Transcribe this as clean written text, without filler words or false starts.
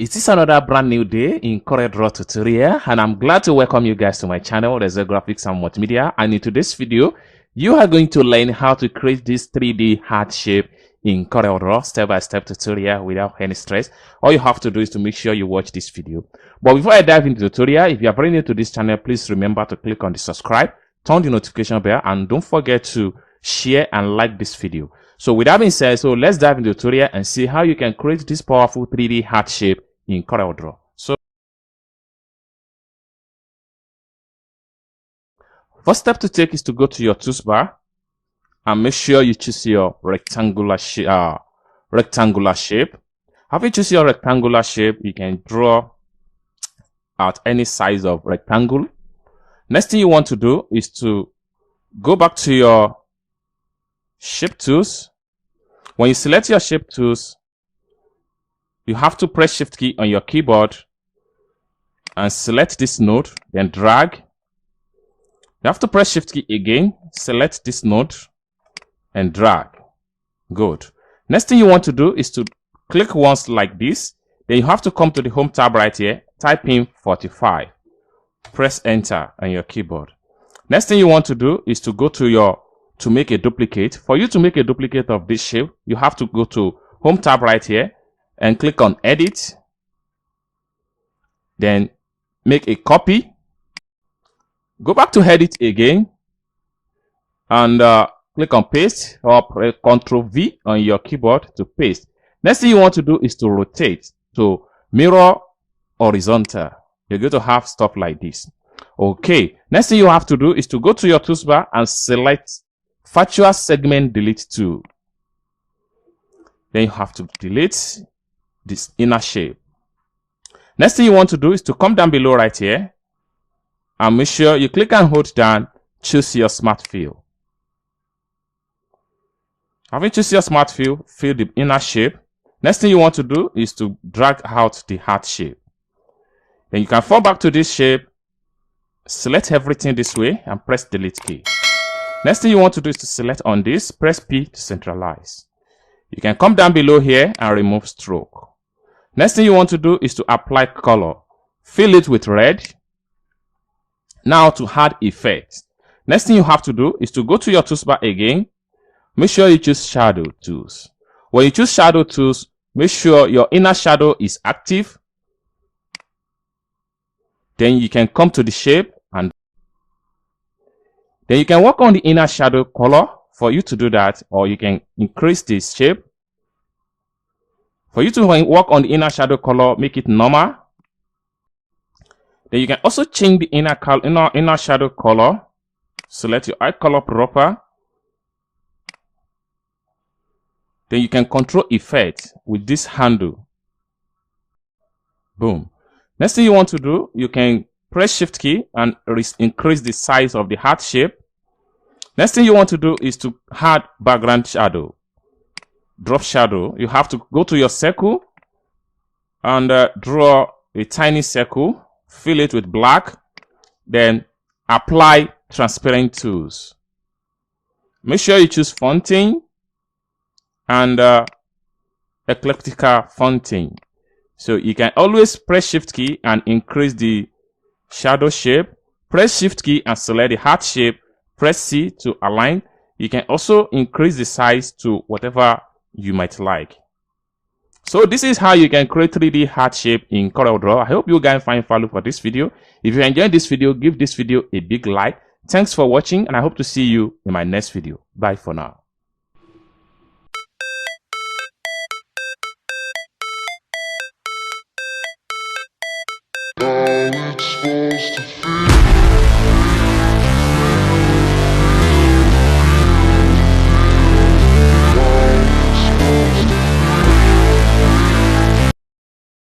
It is another brand new day in corelDRAW tutorial, and I'm glad to welcome you guys to my channel, Rezo Graphics and Multimedia. And in today's video, you are going to learn how to create this 3D heart shape in corelDRAW step-by-step tutorial without any stress. All you have to do is to make sure you watch this video. But before I dive into the tutorial, if you are brand new to this channel, please remember to click on the subscribe, turn the notification bell, and don't forget to share and like this video. So with that being said, so let's dive into the tutorial and see how you can create this powerful 3D heart shape in corelDRAW. So first step to take is to go to your toolbar and make sure you choose your rectangular shape. After you choose your rectangular shape, you can draw out any size of rectangle. Next thing you want to do is to go back to your shape tools. When you select your shape tools, you have to press Shift key on your keyboard and select this node, then drag. You have to press Shift key again, select this node and drag. Good. Next thing you want to do is to click once like this. Then you have to come to the Home tab right here, type in 45. Press Enter on your keyboard. Next thing you want to do is to go to make a duplicate. For you to make a duplicate of this shape, you have to go to Home tab right here and click on Edit. Then make a copy. Go back to Edit again and click on Paste, or Ctrl V on your keyboard to paste. Next thing you want to do is to rotate to mirror horizontal. You're going to have stuff like this. Okay. Next thing you have to do is to go to your toolbar and select Virtual Segment Delete Tool. Then you have to delete this inner shape. Next thing you want to do is to come down below right here and make sure you click and hold down, choose your smart fill. Having choose your smart fill the inner shape. Next thing you want to do is to drag out the heart shape. Then you can fall back to this shape, select everything this way and press delete key. Next thing you want to do is to select on this, press P to centralize. You can come down below here and remove stroke. Next thing you want to do is to apply color. Fill it with red. Now to add effect. Next thing you have to do is to go to your toolbar again. Make sure you choose shadow tools. When you choose shadow tools, make sure your inner shadow is active. Then you can come to the shape and then you can work on the inner shadow color. For you to do that, or you can increase this shape. For you to work on the inner shadow color, make it normal. Then you can also change the inner shadow color. Select your eye color proper. Then you can control effect with this handle. Boom. Next thing you want to do, you can press Shift key and increase the size of the heart shape. Next thing you want to do is to add background shadow. Drop shadow. You have to go to your circle and draw a tiny circle. Fill it with black. Then apply transparent tools. Make sure you choose fonting and eclectica fonting. So you can always press Shift key and increase the shadow shape. Press Shift key and select the heart shape. Press C to align. You can also increase the size to whatever you might like. So this is how you can create 3D heart shape in corelDRAW. I hope you guys find value for this video. If you enjoyed this video, give this video a big like. Thanks for watching, and I hope to see you in my next video. Bye for now.